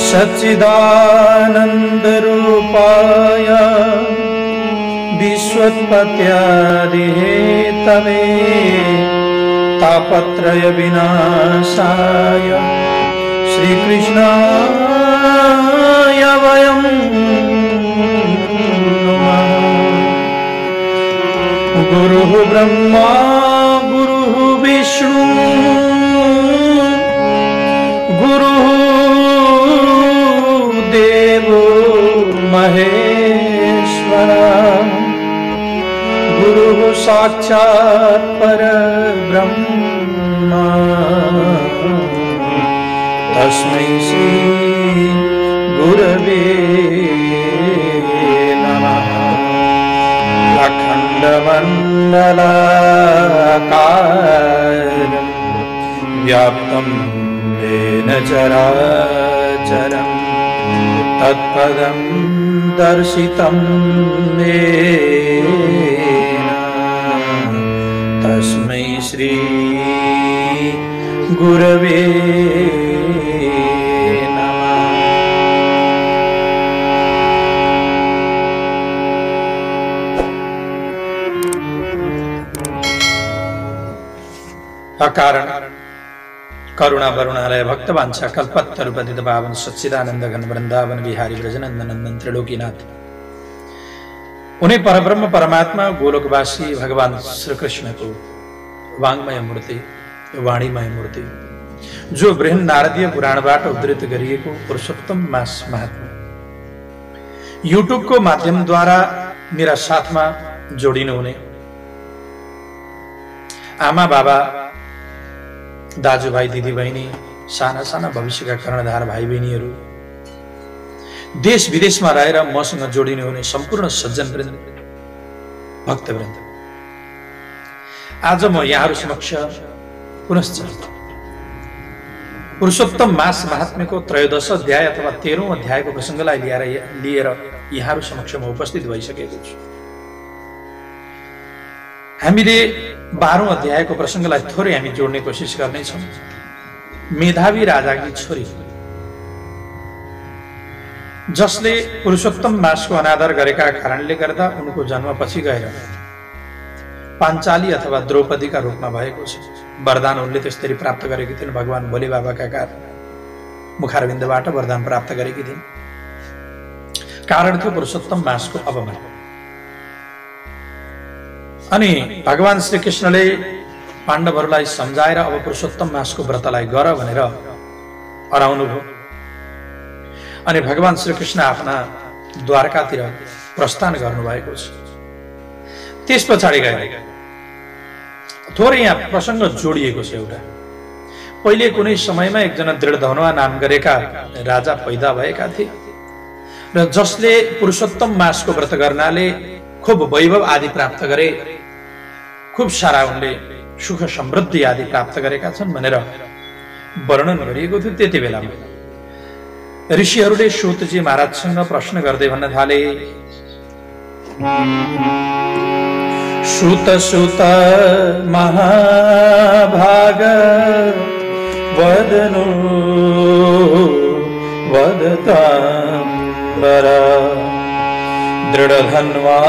सच्चिदानन्दरूपाय विश्वोत्पत्त्यादिहेतवे तापत्रय विनाशाय श्रीकृष्णाय वयं नमः। गुरुः ब्रह्मा गुरुः विष्णु गुरुः देवो महेश्वर गुरुः साक्षात् परब्रह्म तस्मै श्री गुरवे नमः। अखण्डमण्डलाकारं व्याप्तं येन चराचरं तत्पदं दर्शितं येन तस्मै श्री गुरवे अकारण करुणा वरुणालय भक्तवांछा कल्पतरुपतित पावन सच्चिदानंद घन वृंदावन विहारी ब्रजनंदन नंदन त्रिलोकीनाथ उन्हें परब्रह्म परमात्मा गोलोकवासी भगवान श्री कृष्ण को वांगमय मूर्ति वाणीमय मूर्ति जो बृहन नारदीय पुराणबाट उद्धृत गरिएको पुरुषोत्तम मास महात्मा युट्युब को माध्यम द्वारा मेरा साथमा जोडिनु हुने आमा बाबा दाजुभाइ दिदीबहिनी साना साना भविष्यका कर्णधार भाइ बहिनीहरू देश विदेशमा रहेर मसँग जोडिनु हुने सम्पूर्ण सज्जनवृन्द भक्तवृन्द आज म यहाँहरू समक्ष पुनश्च पुरुषोत्तम मास महात्म्यको त्रयोदश अध्याय अथवा 13औं अध्यायको प्रसङ्गलाई लिएर यहाँहरू समक्ष म उपस्थित भइसकेको छु। हामीले 12औं अध्यायको प्रसङ्गलाई थोरै हामी जोड्ने कोसिस गर्नेछौँ। मेधावी राजाकी छोरी जसले पुरुषोत्तम मासको अनादर गरेका कारणले गर्दा उनको जन्म पछि गएर पाञ्चाली अथवा द्रौपदीका रूपमा भएको छ। वरदान उनले त्यसरी प्राप्त गरेकी थिइन्। भगवान भोले बाबाका मुखारविन्दबाट वरदान प्राप्त गरेकी थिइन्। कारण थियो पुरुषोत्तम मासको अपमान। अनि भगवान श्री कृष्णले पाण्डवहरूलाई सम्झाएर अब पुरुषोत्तम मासको व्रतलाई गर भनेर अराउनु भयो। अनि भगवान श्री कृष्ण आफ्ना द्वारकातिर प्रस्थान गर्नुभएको छ। त्यस पछाडि गएर थोरै यहाँ प्रसङ्ग जोडिएको छ। एउटा पहिले कुनै समयमा एकजना दृढधनुवा नाम गरेका राजा पैदा भएका थिए र जसले पुरुषोत्तम मासको व्रत गर्नाले खूब वैभव आदि प्राप्त गरे, खूब सारा उनले सुख समृद्धि आदि प्राप्त गरेका छन् भनेर वर्णन गरिएको थियो। त्यति बेलामा ऋषिहरूले सूतजी महाराजसँग प्रश्न गर्दै भन्न थाले, सूत सूत महाभाग वदनु वदताम्बर दृढधन्वा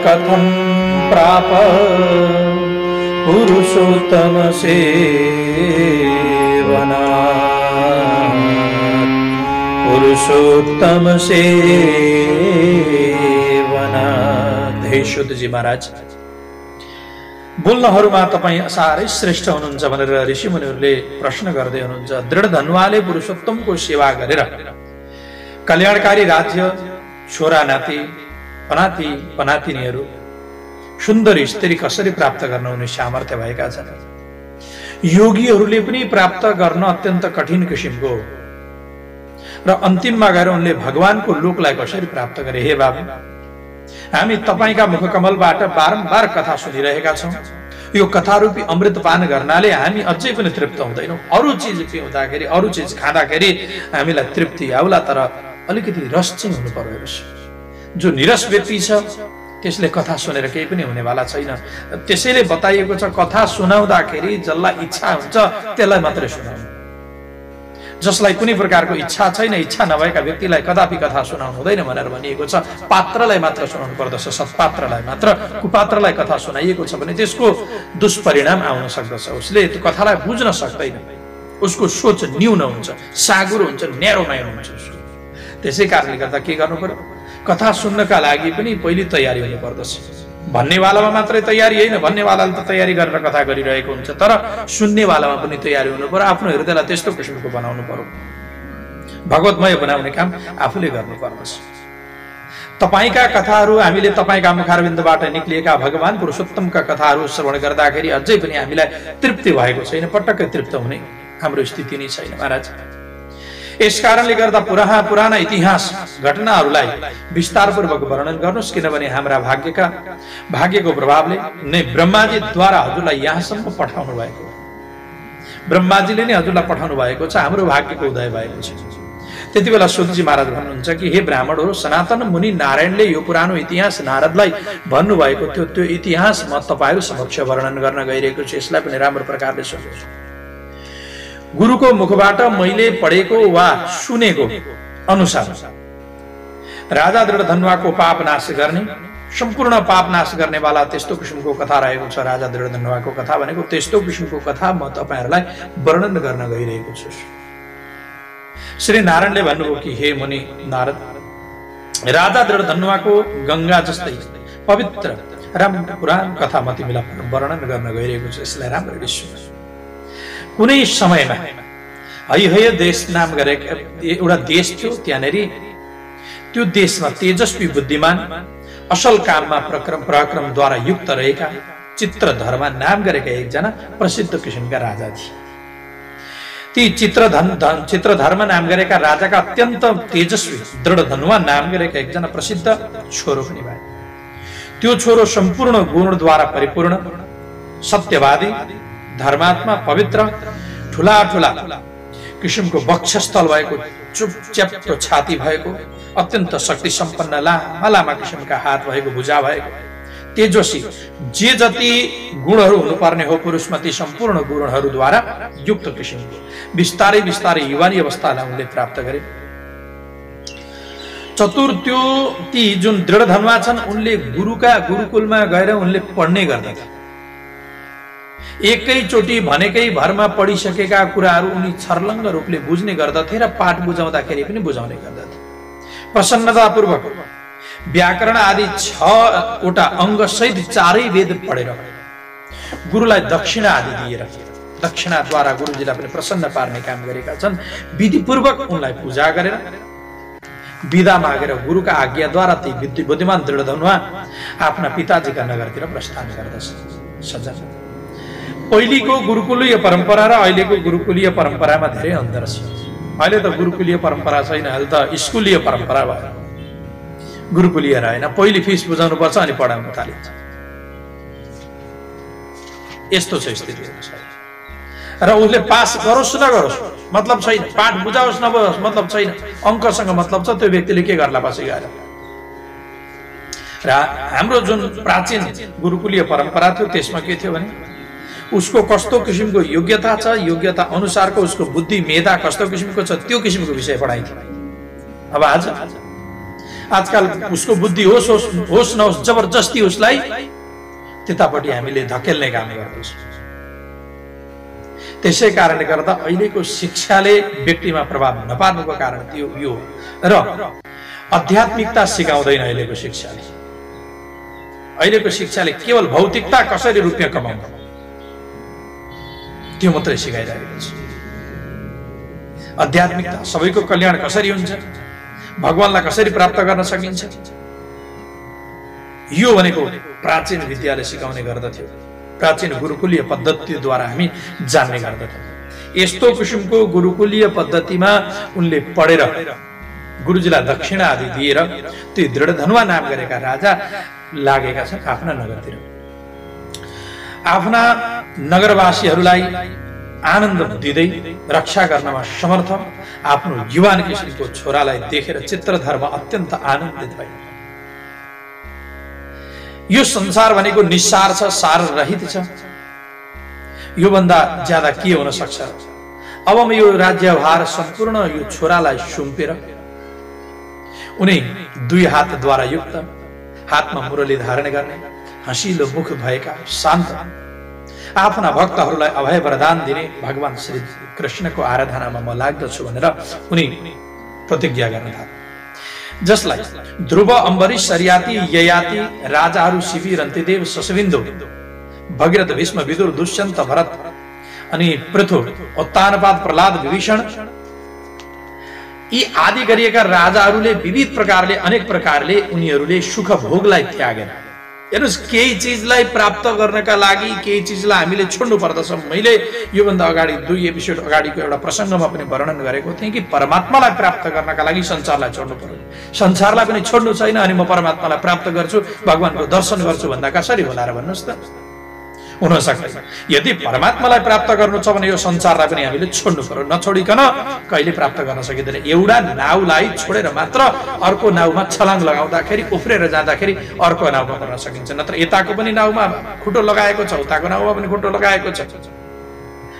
कथं प्राप पुरुषोत्तम सेवना पुरुषोत्तम सेवना। हे सूतजी महाराज, बोल्नहरूमा तपाईं साह्रै श्रेष्ठ हुनुहुन्छ भनेर ऋषिमुनिहरूले प्रश्न गर्दै हुनुहुन्छ। दृढधनुवाले पुरुषोत्तमको सेवा गरेर कल्याणकारी राज्य, छोरा नाति, पनातिनीहरू, सुन्दर स्त्री कसरी प्राप्त गर्न उनी सामर्थ्य भएका छन्। योगीहरूले पनि प्राप्त गर्न अत्यन्त कठिन किसिमको र अन्तिममा गएर उनले भगवानको लोकलाई कसरी प्राप्त गरे। हे बाबु, हामी तपाईका मुखकमलबाट बारम्बार कथा सुनिरहेका छौँ। यो कथारूपी अमृतपान गर्नाले हामी अझै पनि तृप्त हुँदैनौँ। अरू चिज पिउँदाखेरि, अरू चिज खाँदाखेरि हामीलाई तृप्ति आउला, तर अलिकति रस चाहिँ हुनु पर्यो। जो निरस व्यक्ति छ त्यसले कथा सुनेर केही पनि हुनेवाला छैन। त्यसैले बताइएको छ, कथा सुनाउँदाखेरि जसलाई इच्छा हुन्छ त्यसलाई मात्रै सुनाउनु। जसलाई कुनै प्रकारको इच्छा छैन, इच्छा नभएका व्यक्तिलाई कदापि कथा सुनाउनु हुँदैन भनेर भनिएको छ। पात्रलाई मात्र सुनाउनु पर्दछ, सत्पात्रलाई मात्र। कुपात्रलाई कथा सुनाइएको छ भने त्यसको दुष्परिणाम आउन सक्दछ। उसले त्यो कथालाई बुझ्न सक्दैन, उसको सोच न्यून हुन्छ, साँगुरो हुन्छ, न्यारो माइन्ड हुन्छ उसको। त्यसै कारणले गर्दा के गर्नु पर्यो, कथा सुन्नका लागि पनि पहिले तयारी हुनु पर्दछ। भन्नेवालामा मात्रै तयारी होइन, भन्नेवालाले त तयारी गरेर कथा गरिरहेको हुन्छ, तर सुन्नेवालामा पनि तयारी हुनु पर्यो। आफ्नो हृदयलाई त्यस्तो किसिमको बनाउनु पर्यो, भगवतमय बनाउने काम आफूले गर्नु पर्दछ। तपाईका कथाहरू, हामीले तपाईका मुखारविन्दबाट निक्लिएका भगवान पुरुषोत्तमका कथाहरू श्रवण गर्दाखेरि अझै पनि हामीलाई तृप्ति भएको छैन, पटक्कै तृप्त हुने हाम्रो स्थिति नै छैन महाराज। यस कारणले गर्दा पुराना इतिहास घटनाहरूलाई विस्तारपूर्वक वर्णन गर्नुहोस्, किनभने हाम्रा भाग्यको प्रभावले नै ब्रह्माजीद्वारा हजुरलाई यहाँसम्म पठाउनु भएको, ब्रह्माजीले नै हजुरलाई पठाउनु भएको छ, हाम्रो भाग्यको उदय भएको छ। त्यति बेला सूतजी महाराज भन्नुहुन्छ कि हे ब्राह्मणहरू, सनातन मुनि नारायणले यो पुरानो इतिहास नारदलाई भन्नुभएको थियो, त्यो इतिहास म तपाईँहरू समक्ष वर्णन गर्न गइरहेको छु, यसलाई पनि राम्रो प्रकारले सुन्नुहोस्। गुरुको मुखबाट मैले पढेको वा सुनेको अनुसार राजा दृढधनुवाको पाप नाश गर्ने, सम्पूर्ण पाप नाश गर्नेवाला त्यस्तो किसिमको कथा रहेको छ। राजा दृढधनुवाको कथा भनेको त्यस्तो किसिमको कथा म तपाईँहरूलाई वर्णन गर्न गइरहेको छु। श्री नारायणले भन्नुभयो कि हे मुनि नारद, राजा दृढधनुवाको गंगा जस्तै पवित्र राम्रो पुराण कथा म तिमीलाई वर्णन गर्न गइरहेको छु, यसलाई राम्ररी सुन। कुनै समयमा हैहय देश नाम गरेका एउटा देश थियो, त्यहाँनेरि त्यो देशमा तेजस्वी बुद्धिमान असल काममा पराक्रमद्वारा युक्त रहेका चित्रधर्मा नाम गरेका एकजना प्रसिद्ध किसिमका राजा थिए। ती चित्रधर्मा नाम गरेका राजाका अत्यन्त तेजस्वी दृढधनुवा नाम गरेका एकजना प्रसिद्ध छोरो पनि भए। त्यो छोरो सम्पूर्ण गुणद्वारा परिपूर्ण, सत्यवादी, धर्मात्मा, पवित्र, ठुला किसिमको वक्षस्थल भएको, चुपच्याप्टो छाती भएको, अत्यन्त शक्ति सम्पन्न, लामा किसिमका हात भएको, भुजा भएको, तेजस्वी, जे जति गुणहरू हुनुपर्ने हो पुरुषमा ती सम्पूर्ण गुणहरूद्वारा युक्त किसिमको बिस्तारै युवानी अवस्थालाई उनले प्राप्त गरे। चतुर त्यो ती जुन दृढधनुवा छन्, उनले गुरुकुलमा गएर उनले पढ्ने गर्दथे। एकैचोटि भनेकै भरमा पढिसकेका कुराहरू उनी छर्लङ्ग रूपले बुझ्ने गर्दथे र पाठ बुझाउँदाखेरि पनि बुझाउने गर्दथे। प्रसन्नतापूर्वक व्याकरण आदि 6वटा अङ्ग सहित 4 वेद पढेर गुरुलाई दक्षिणा आदि दिएर, दक्षिणाद्वारा गुरुजीलाई पनि प्रसन्न पार्ने काम गरेका छन्। विधिपूर्वक उनलाई पूजा गरेर, विदा मागेर गुरुका आज्ञाद्वारा ती बुद्धिमान दृढधनुवा आफ्ना पिताजीका नगरतिर प्रस्थान गर्दछ। सज्जन, पहिलेको गुरुकुलीय परम्परा र अहिलेको गुरुकुलीय परम्परामा धेरै अन्तर छ। अहिले त गुरुकुलीय परम्परा छैन, अहिले त स्कुलीय परम्परा भयो। गुरुकुलीय रहेन, पहिले फिस बुझाउनु पर्छ अनि पढाउन थालिन्छ। यस्तो छ स्थिति। र उसले पास गरोस् नगरोस् मतलब छैन, पाठ बुझाओस् नबुझोस् मतलब छैन, अङ्कसँग मतलब छ। त्यो व्यक्तिले के गर्ला पछि गएर। र हाम्रो जुन प्राचीन गुरुकुलीय परम्परा थियो त्यसमा के थियो भने उसको कस्तो किसिमको योग्यता छ, योग्यता अनुसारको उसको बुद्धि मेधा कस्तो किसिमको छ, त्यो किसिमको विषय पढाइन्थ्यो। अब आजकल उसको बुद्धि होस् नहोस् जबरजस्ती उसलाई त्यतापट्टि हामीले धकेल्ने काम गर्दछौँ। त्यसै कारणले गर्दा अहिलेको शिक्षाले व्यक्तिमा प्रभाव नपार्नुको कारण त्यो यो र आध्यात्मिकता सिकाउँदैन। अहिलेको शिक्षाले केवल भौतिकता कसरी रुपियाँ कमाउनु त्यो मात्रै सिकाइरहेको छ। आध्यात्मिकता, सबैको कल्याण कसरी हुन्छ, भगवानलाई कसरी प्राप्त गर्न सकिन्छ, यो भनेको प्राचीन विद्याले सिकाउने गर्दथ्यो। प्राचीन गुरुकुलीय पद्धतिद्वारा हामी जान्ने गर्दथ्यौँ। यस्तो किसिमको गुरुकुलीय पद्धतिमा उनले पढेर गुरुजीलाई दक्षिणा आदि दिएर त्यो दृढधनुवा नाम गरेका राजा लागेका छन् आफ्ना नगरतिर। आफ्ना नगरवासीहरूलाई आनन्द दिँदै रक्षा गर्नमा समर्थ आफ्नो युवान किसिमको छोरालाई देखेर चित्रधर्म अत्यन्त आनन्दित भए। यो संसार भनेको निस्सार छ, सार रहित छ। यो भन्दा ज्यादा के हुन सक्छ? अब म यो राज्यभार सम्पूर्ण यो छोरालाई सुम्पेर उनी दुई हातद्वारा युक्त, हातमा मुरली धारण गर्ने, हँसिलो मुख भएका, शान्त, आफ्ना भक्तहरूलाई अभय वरदान दिने भगवान श्री कृष्णको आराधनामा म लाग्दछु भनेर उनी प्रतिज्ञा गर्न थाले। जसलाई ध्रुव, अम्बरीश, सरियाती, ययाति, राजाहरू शिवी, रन्तिदेव, शशबिन्दु, भगीरथ, भीष्म, विदुर, दुष्यन्त, भरत अनि पृथु, उत्तानपाद, प्रहलाद, विभीषण यी आदि गरिएका राजाहरूले विविध प्रकारले, अनेक प्रकारले उनीहरूले सुख भोगलाई त्यागेर, हेर्नुस् केही चिजलाई प्राप्त गर्नका लागि केही चिजलाई हामीले छोड्नु पर्दछ। मैले योभन्दा अगाडि 2 एपिसोड अगाडिको एउटा प्रसङ्गमा पनि वर्णन गरेको थिएँ कि परमात्मालाई प्राप्त गर्नका लागि संसारलाई छोड्नु पर्यो। संसारलाई पनि छोड्नु छैन अनि म परमात्मालाई प्राप्त गर्छु, भगवानको दर्शन गर्छु भन्दा कसरी होला र भन्नुहोस् त? हुन सक्दैन। यदि परमात्मालाई प्राप्त गर्नु छ भने यो संसारलाई पनि हामीले छोड्नु पर्यो, नछोडिकन कहिले प्राप्त गर्न सकिँदैन। एउटा नाउलाई छोडेर मात्र अर्को नाउमा छलाङ लगाउँदाखेरि, उफ्रेर जाँदाखेरि अर्को नाउमा पर्न सकिन्छ। नत्र यताको पनि नाउमा खुट्टो लगाएको छ, उताको नाउमा पनि खुट्टो लगाएको छ।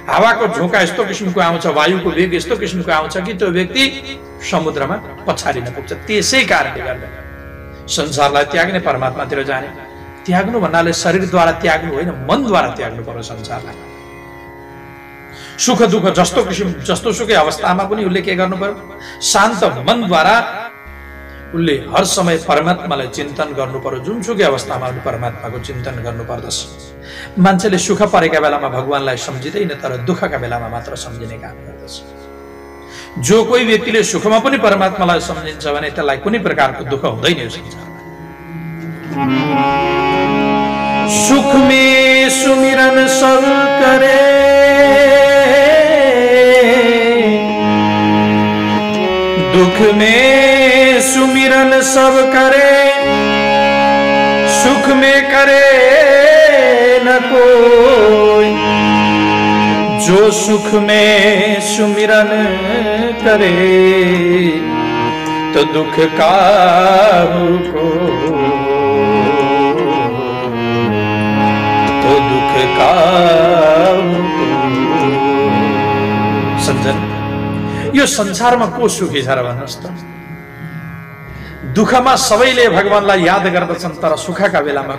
हावाको झोका यस्तो किसिमको आउँछ, वायुको वेग यस्तो किसिमको आउँछ कि त्यो व्यक्ति समुद्रमा पछारिन पुग्छ। त्यसै कारणले गर्दा संसारलाई त्याग्ने, परमात्मातिर जाने। त्याग्नु भन्नाले शरीरद्वारा त्याग्नु होइन, मनद्वारा त्याग्नु पर्यो संसारलाई। सुख दुःख जस्तो सुकै अवस्थामा पनि उसले के गर्नु पर्यो? शान्त मनद्वारा उसले हर समय परमात्मालाई चिन्तन गर्नु पर्यो। जुनसुकै अवस्थामा उसले परमात्माको चिन्तन गर्नु पर्दछ। मान्छेले सुख परेका बेलामा भगवानलाई सम्झिँदैन, तर दुःखका बेलामा मात्र सम्झिने काम गर्दछ। जो कोही व्यक्तिले सुखमा पनि परमात्मालाई सम्झिन्छ भने त्यसलाई कुनै प्रकारको दुःख हुँदैन यो संसारमा। सुख में सुमिरन सब करे, दुख में सुमिरन सब करे, सुख में करे न कोई, जो सुख में सुमिरन करे तो दुख का को सम्झन। यो संसारमा को सुखी छ र भन्नुहोस् त? दुःखमा सबैले भगवानलाई याद गर्दछन्, तर सुखका बेलामा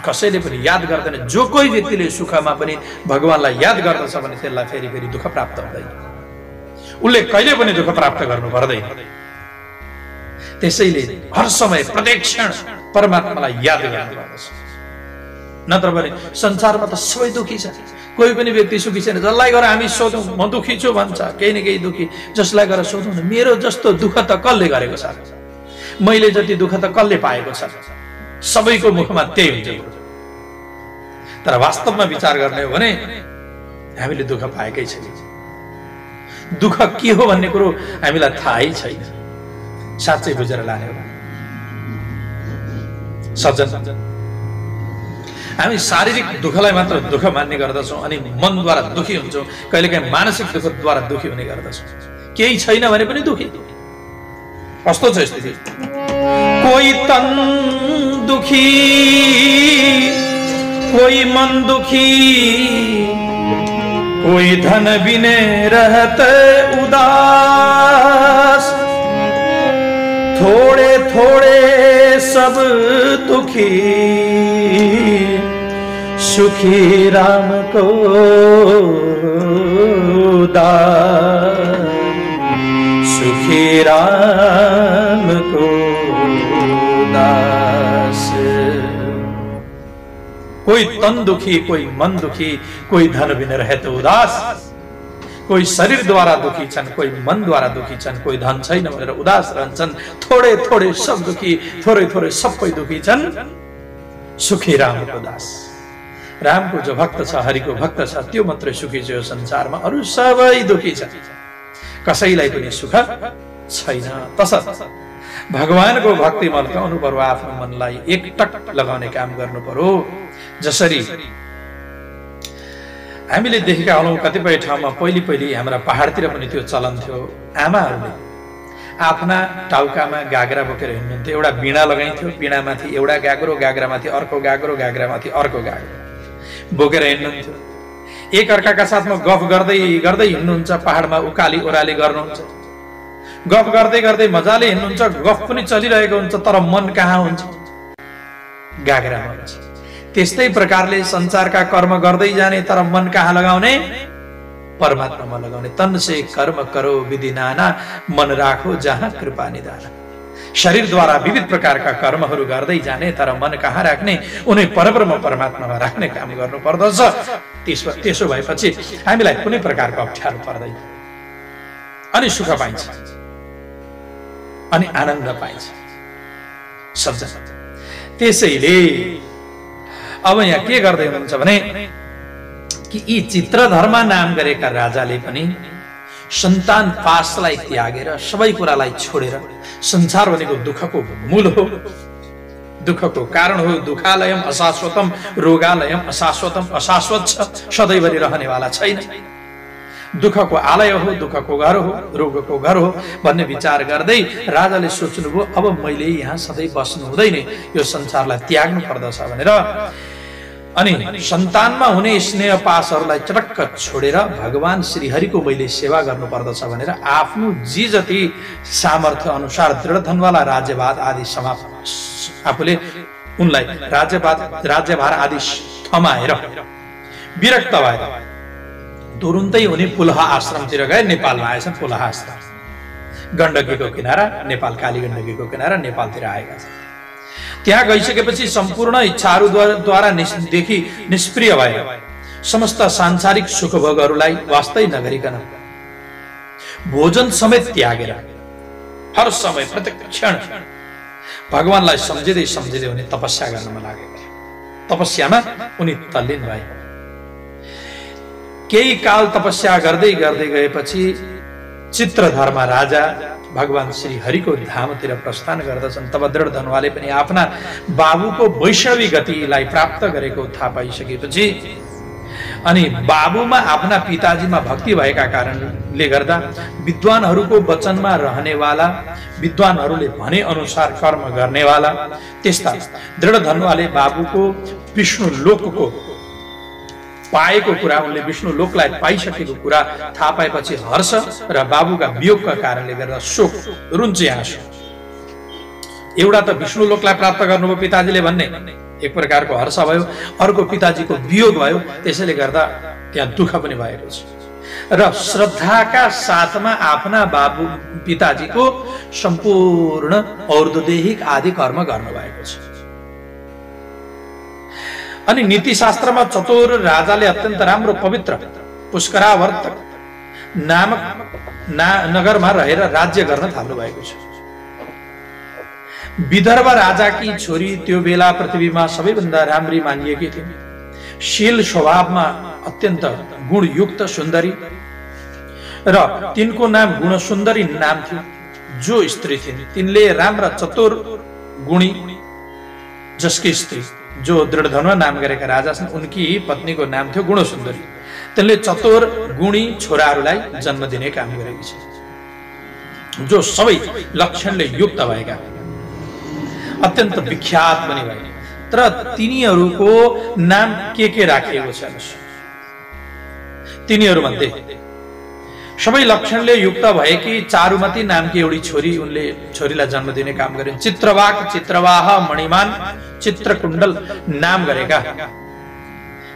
कसैले पनि याद गर्दैन। जो कोही व्यक्तिले सुखमा पनि भगवानलाई याद गर्दछ भने त्यसलाई फेरि फेरि दुःख प्राप्त हुँदैन, उसले कहिले पनि दुःख प्राप्त गर्नु पर्दैन। त्यसैले हर समय प्रत्येक क्षण परमात्मालाई याद गर्नुपर्दछ। नत्र भने संसारमा त सबै दुखी छ, कोही पनि व्यक्ति सुखी छैन। जसलाई गएर हामी सोधौँ म दुखी छु भन्छ, केही न केही दुखी। जसलाई गएर सोधौँ मेरो जस्तो दुःख त कसले गरेको छ, मैले जति दुःख त कसले पाएको छ? सबैको मुखमा त्यही हुन्छ। तर वास्तवमा विचार गर्ने हो भने हामीले दुःख पाएकै छैन। दुःख के हो भन्ने कुरो हामीलाई थाहै छैन। साँच्चै बुझेर लाने हो सज्जन, हामी शारीरिक दुःखलाई मात्र दुःख मान्ने गर्दछौँ अनि मनद्वारा दुखी हुन्छौँ। कहिलेकाहीँ मानसिक दुःखद्वारा दुखी हुने गर्दछौँ। केही छैन भने पनि दुखी। कस्तो छ स्थिति? कोही तन दुखी, कोई मन दुखी, कोई धन बिने रहत उदास, थोड़े थोड़े सब दुखी, सुखी राम को दास, सुखी राम को दास। कोई तन दुखी, कोई मन दुखी, कोई धन बिन रहे तो उदास। कोही शरीर द्वारा दुखी छन्, कोही मन द्वारा दुखी छन्, कोही धन छैन भनेर उदास रहन्छन्। थोड़े थोड़े सब दुखी, थोड़े थोड़े सबै दुखी छन्, सुखी रामको दास। रामको जो भक्त छ, हरिको भक्त छ, त्यो मात्रै सुखी छ यो संसारमा। अरु सबै दुखी छ, कसैलाई पनि सुख छैन। तसर्थ भगवानको भक्ति मल्काउनु पर्यो, आफ्नो मनलाई एकटक लगाउने काम गर्नु पर्यो। जसरी हामीले देखेका हौं कतिपय ठाउँमा पहिले हाम्रा पहाडतिर पनि त्यो चलन थियो। आमाहरूले आफ्ना टाउकामा गाग्रा बोकेर हिँड्नुहुन्थ्यो। एउटा बीणा लगाइन्थ्यो, बीणामाथि एउटा गाग्रो, गाग्रामाथि अर्को गाग्रो, गाग्रामाथि अर्को गाग्रो बोकेर हिँड्नुहुन्थ्यो। एक अर्काका साथमा गफ गर्दै गर्दै हिँड्नुहुन्छ, पहाडमा उकाली ओह्राली गर्नुहुन्छ, गफ गर्दै गर्दै मजाले हिँड्नुहुन्छ, गफ पनि चलिरहेको हुन्छ, तर मन कहाँ हुन्छ? गाग्रामा हुन्छ। त्यस्तै प्रकारले संसारका कर्म गर्दै जाने, तर मन कहाँ लगाउने? परमात्मामा लगाउने। तन से कर्म करो विधि नाना, मन राखो जहाँ कृपा निधाना। शरीरद्वारा विविध प्रकारका कर्महरू गर्दै जाने, तर मन कहाँ राख्ने? उनी परब्रह्म परमात्मामा राख्ने काम गर्नु पर्दछ। त्यसो भएपछि हामीलाई कुनै प्रकारको अप्ठ्यारो पर्दैन, अनि सुख पाइन्छ, अनि आनन्द पाइन्छ। सज्जन, त्यसैले अब यहाँ के गर्दै हुनुहुन्छ भने कि यी चित्रधर्म नाम गरेका राजाले पनि सन्तान पाशलाई त्यागेर, सबै कुरालाई छोडेर, संसार भनेको दुःखको मूल हो, दुःखको कारण हो, दुःखालयम अशाश्वतम रोगालयम अशाश्वतम, अशाश्वत छ, सधैँभरि रहनेवाला छैन, दुःखको आलय हो, दुःखको घर हो, रोगको घर हो भन्ने विचार गर्दै राजाले सोच्नुभयो अब मैले यहाँ सधैँ बस्नु हुँदैन, यो संसारलाई त्याग्नु पर्दछ भनेर अनि सन्तानमा हुने स्नेह पाशहरूलाई चटक्क छोडेर भगवान श्रीहरिको मैले सेवा गर्नु पर्दछ भनेर आफ्नो जी जति सामर्थ्य अनुसार दृढधनवाला राज्यवाद आदि आफूले उनलाई राज्यभार आदि थमाएर विरक्त भएर तुरुन्तै उनी पुलहा आश्रमतिर गए। नेपालमा आएछन् पुलहा आश्रम, गण्डकीको किनारा, नेपाल काली गण्डकीको किनारा नेपालतिर आएका छन्। त्यहाँ गइसकेपछि सम्पूर्ण इच्छाहरूद्वारा देखि निष्प्रिय भए, समस्त सांसारिक सुखभोगहरूलाई वास्तै नगरिकन भोजन समेत त्यागेर हर समय प्रत्येक क्षण भगवानलाई सम्झिँदै सम्झिँदै उनी तपस्या गर्नमा लागे। तपस्यामा उनी तल्लीन भए। केही काल तपस्या गर्दै गर्दै गएपछि चित्रधर्मा राजा भगवान श्री हरिको धामतिर प्रस्थान गर्दछन्। तब दृढधनवाले पनि आफ्ना बाबुको वैष्णवी गतिलाई प्राप्त गरेको थाहा पाइसकेपछि अनि बाबुमा आफ्ना पिताजीमा भक्ति भएका कारणले गर्दा विद्वानहरूको वचनमा रहनेवाला, विद्वानहरूले भने अनुसार कर्म गर्नेवाला त्यस्ता दृढधनवाले बाबुको विष्णु लोकको पाएको कुरा, उनले विष्णु लोकलाई पाइसकेको कुरा थाहा पाएपछि हर्ष र बाबुका वियोगका कारणले गर्दा शोक, रुन्चे आँसु। एउटा त विष्णु लोकलाई प्राप्त गर्नुभयो पिताजीले भन्ने एक प्रकारको हर्ष भयो, अर्को पिताजीको वियोग भयो, त्यसैले गर्दा त्यहाँ दुःख पनि भएको छ। र श्रद्धाका साथमा आफ्ना बाबु पिताजीको सम्पूर्ण और्ध्वदेहिक आदि कर्म गर्नुभएको छ। अनि नीतिशास्त्रमा चतुर राजाले अत्यन्त राम्रो पवित्र पुष्करावर्तक नामक नगरमा रहेर राज्य गर्न थाल्नु भएको छ। विदर्भ राजाकी छोरी त्यो बेला पृथ्वीमा सबैभन्दा राम्री मानिएकी थिइन्। शील स्वभावमा अत्यन्त गुणयुक्त सुन्दरी र तिनको नाम गुणसुन्दरी नाम थियो। जो स्त्री थिइन् तिनले राम्रा चतुर गुणी, जसकी स्त्री जो दृढधनवा नाम गरेका राजा छन् उनकी पत्नीको नाम थियो गुणसुन्दरी। तिनले चतुर गुणी छोराहरूलाई जन्म दिने काम गरेकी छन्, जो सबै लक्षणले युक्त भएका, अत्यन्त विख्यात पनि भए। तर तिनीहरूको नाम के राखिएको छ? तिनीहरूमध्ये सबै लक्षणले युक्त भएकी चारुमती नामकी एउटी छोरी, उनले छोरीलाई जन्म दिने काम गरिन्। चित्रवाक, चित्रवाह, मणिमान, चित्रकुण्डल नाम गरेका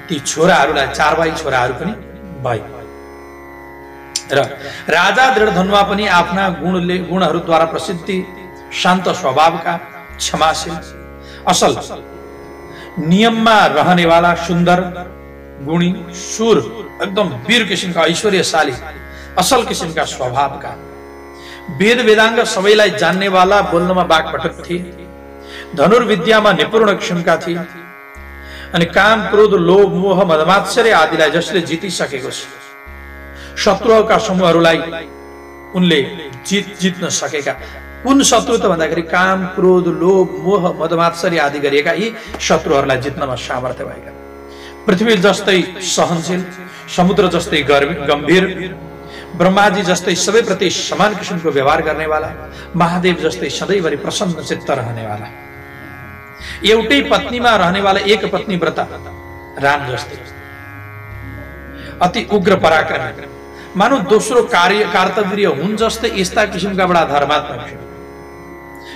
ती छोराहरूलाई चारवाई छोराहरू पनि भए। र राजा दृढधनवा पनि आफ्ना गुणहरूद्वारा प्रसिद्धि, शान्त स्वभावका, क्षमाशील, असल, नियममा रहनेवाला, सुन्दर, गुणी, शूर, एकदम वीर किसिमका, ऐश्वर्यशाली, असल किसिमका स्वभावका, वेद वेदांग सबैलाई जान्नेवाला, बोल्नमा बाकपटक थिए, धनुर्विद्यामा निपुण किसिमका थिए। अनि काम, क्रोध, लोभ, मोह, मदमात्सर्य आदिलाई जसले जितिसकेको छ, शत्रुका समूहहरूलाई उनले जित्न सकेका। कुन शत्रु त भन्दाखेरि काम, क्रोध, लोभ, मोह, मदमात्सर्य आदि गरिएका यी शत्रुहरूलाई जित्नमा सामर्थ्य भएका। पृथ्वी जस्तै सहनशील, समुद्र जस्तै गम्भीर, ब्रह्माजी जस्तै सबैप्रति समान किसिमको व्यवहार गर्नेवाला, महादेव जस्तै सधैँभरि प्रसन्न चित्त रहनेवाला, एउटै पत्नीमा रहनेवाला एक पत्नी व्रता राम जस्तै, अति उग्र पराक्रमी, मानव दोस्रो कार्तवीर्य हुन् जस्तै यस्ता किसिमका बडा धर्मात्मक थिए।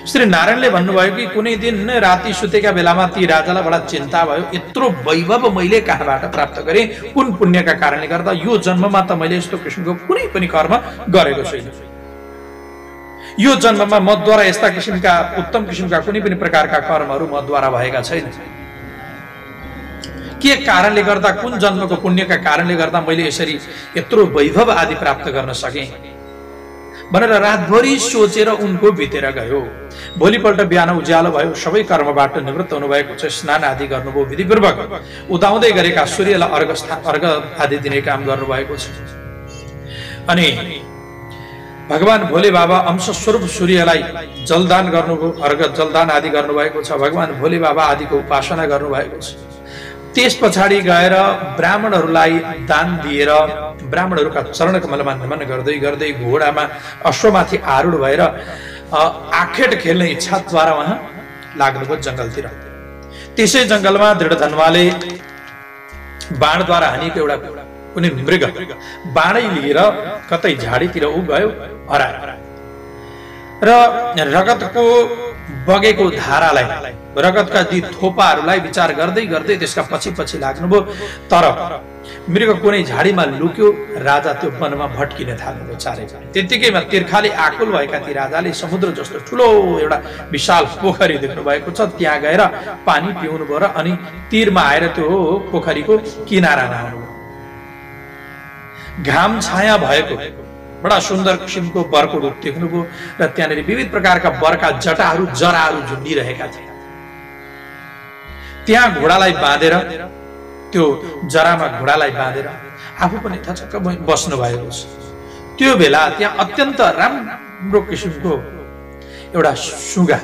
श्री नारायणले भन्नुभयो कि कुनै दिन राति सुतेका बेलामा ती राजालाई बडा चिन्ता भयो, यत्रो वैभव मैले कहाँबाट प्राप्त गरेँ, कुन पुण्यका कारणले गर्दा? यो जन्ममा त मैले यस्तो किसिमको कुनै पनि कर्म गरेको छैन। यो जन्ममा मद्वारा यस्ता किसिमका उत्तम किसिमका कुनै पनि प्रकारका कर्महरू मद्वारा भएका छैन। के कारणले गर्दा, कुन जन्मको पुण्यका कारणले गर्दा मैले यसरी यत्रो वैभव आदि प्राप्त गर्न सकेँ भनेर रातभरि सोचेर उनको बितेर गयो। भोलिपल्ट बिहान उज्यालो भयो, सबै कर्मबाट निवृत्त हुनुभएको छ, स्नान आदि गर्नुभयो, विधिपूर्वक उदाउँदै गरेका सूर्यलाई अर्घ आदि दिने काम गर्नुभएको छ। अनि भगवान भोले बाबा अंश स्वरूप सूर्यलाई जलदान गर्नुभयो, अर्घ जलदान आदि गर्नुभएको छ। भगवान भोले बाबा आदिको उपासना गर्नुभएको छ। त्यस पछाडि गएर ब्राह्मणहरूलाई दान दिएर ब्राह्मणहरूका चरण कमलमा नमन गर्दै गर्दै घोडामा अश्वमाथि आरूढ भएर आखेट खेल्ने इच्छाद्वारा उहाँ लाग्नुभयो जङ्गलतिर। त्यसै जङ्गलमा दृढधनुवाले बाणद्वारा हानेको एउटा कुनै मृग बाणै लिएर कतै झाडीतिर उ गयो, हरायो र रगतको बगेको धारालाई, रगतका ती थोपाहरूलाई विचार गर्दै गर्दै त्यसका पछि पछि लाग्नुभयो। तर मृग कुनै झाडीमा लुक्यो, राजा त्यो वनमा भट्किन थाल्नुभयो चारैपट्टि। त्यतिकैमा तिर्खाले आकुल भएका ती राजाले समुद्र जस्तो ठुलो एउटा विशाल पोखरी देख्नु भएको छ, त्यहाँ गएर पानी पिउनु भयो र अनि तीरमा आएर त्यो पोखरीको किनारामा आउनुभयो। घाम छाया भएको बडा सुन्दर किसिमको बरको रुख देख्नुभयो र त्यहाँनिर विविध प्रकारका बरका जटाहरू जराहरू झुन्डिरहेका थिए। त्यहाँ घोडालाई बाँधेर, त्यो जरामा घोडालाई बाँधेर आफू पनि थचक्क बस्नु भएको छ। त्यो बेला त्यहाँ अत्यन्त राम्रो किसिमको एउटा सुगा,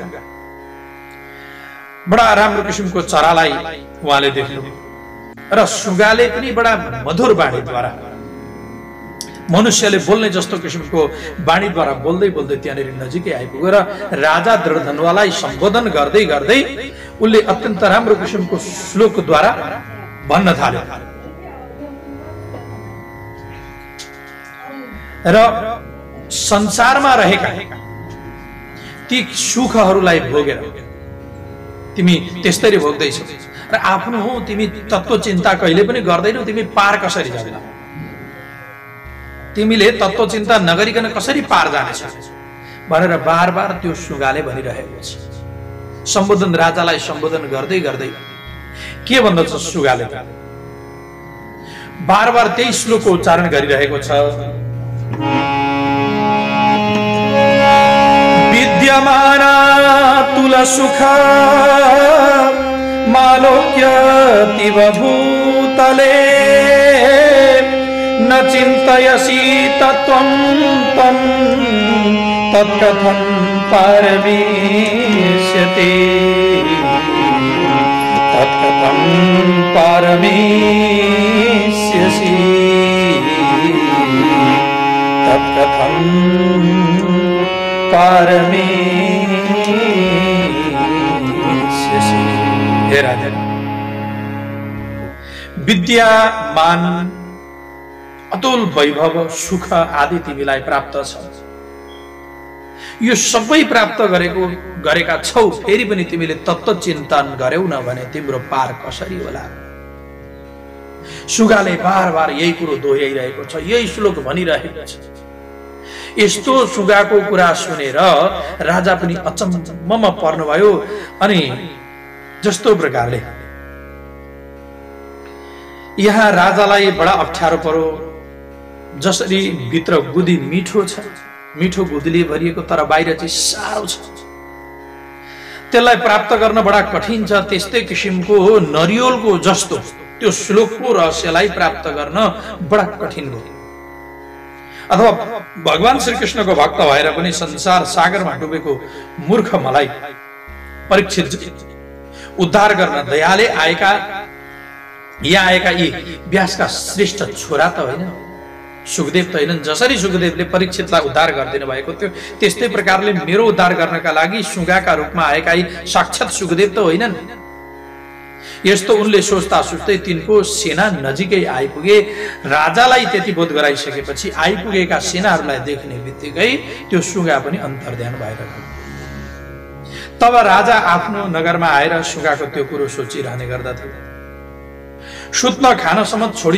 बडा राम्रो किसिमको चरालाई उहाँले देख्नुभयो र सुगाले पनि बडा मधुर बाणीद्वारा, मनुष्यले बोल्ने जस्तो किसिमको बाणीद्वारा बोल्दै बोल्दै त्यहाँनिर नजिकै आइपुगेर राजा दृढधनुवालाई सम्बोधन गर्दै गर्दै उनले अत्यन्त राम्रो किसिमको श्लोकद्वारा भन्न थाल्यो र संसारमा रहेका ती सुखहरूलाई भोगेर तिमी त्यसरी भोग्दैछौ र आफ्नो तिमी तत्त्व चिन्ता कहिले पनि गर्दैनौ, तिमी पार कसरी जान्छौ? तिमीले तत्त्व चिन्ता नगरिकन कसरी पार जानेछौ भनेर बार बार त्यो सुगाले भनिरहेको छ। सम्बोधन, राजालाई सम्बोधन गर्दै गर्दै के भन्दछ सुगाले? बार बार त्यही श्लोकको उच्चारण गरिरहेको छ। विद्यमाना तुल सुख मालोक्य तिव भूतले न चिन्तयसि तत्त्वं तं तत्कथं पारमीष्यति, तत्कथं पारमीष्यसि, तत्कथं पारमीष्यसि। हे राजा, विद्यामान अतुल वैभव सुख आदि तिमीलाई प्राप्त छ। यो सबै प्राप्त गरेका छौ, फेरि पनि तिमीले तत्त्व चिन्तन गर्यौ न भने तिम्रो पार कसरी होला? सुगाले बार बार यही कुरो दोहोऱ्याइरहेको छ, यही श्लोक भनिरहेको छ। यस्तो सुगाको कुरा सुनेर राजा पनि अचम्ममा पर्नुभयो। अनि जस्तो प्रकारले यहाँ राजालाई बडा अप्ठ्यारो पर्यो। जसरी भित्र गुदी मिठो छ, मिठो गुदीले भरिएको, तर बाहिर चाहिँ सारो छ, त्यसलाई प्राप्त गर्न बडा कठिन छ। त्यस्तै किसिमको नरिवलको जस्तो त्यो श्लोकको रहस्यलाई प्राप्त गर्न बडा कठिन हो। अथवा भगवान श्रीकृष्णको भक्त भएर पनि संसार सागरमा डुबेको मूर्ख मलाई परीक्षित उद्धार गर्न दयाले आएका यी व्यासका श्रेष्ठ छोरा त होइन, सुखदेव त होइन। जसरी सुखदेवले परीक्षितलाई उद्धार गरिदिनु भएको थियो, त्यस्तै प्रकारले मेरो उद्धार गर्नका लागि सुगाका रूपमा आएका यी साक्षात् सुखदेव त होइनन्। यस्तो उनले सोच्दा सोच्दै तिनको सेना नजिकै आइपुगे। राजालाई त्यति बोध गराइसकेपछि आइपुगेका सेनाहरूलाई देख्ने बित्तिकै त्यो सुगा पनि अन्तर्ध्यान भएर गयो। तब राजा आफ्नो नगरमा आएर सुगाको त्यो कुरो सोचिरहने गर्दथे। सुत्न खानसम्म छोडी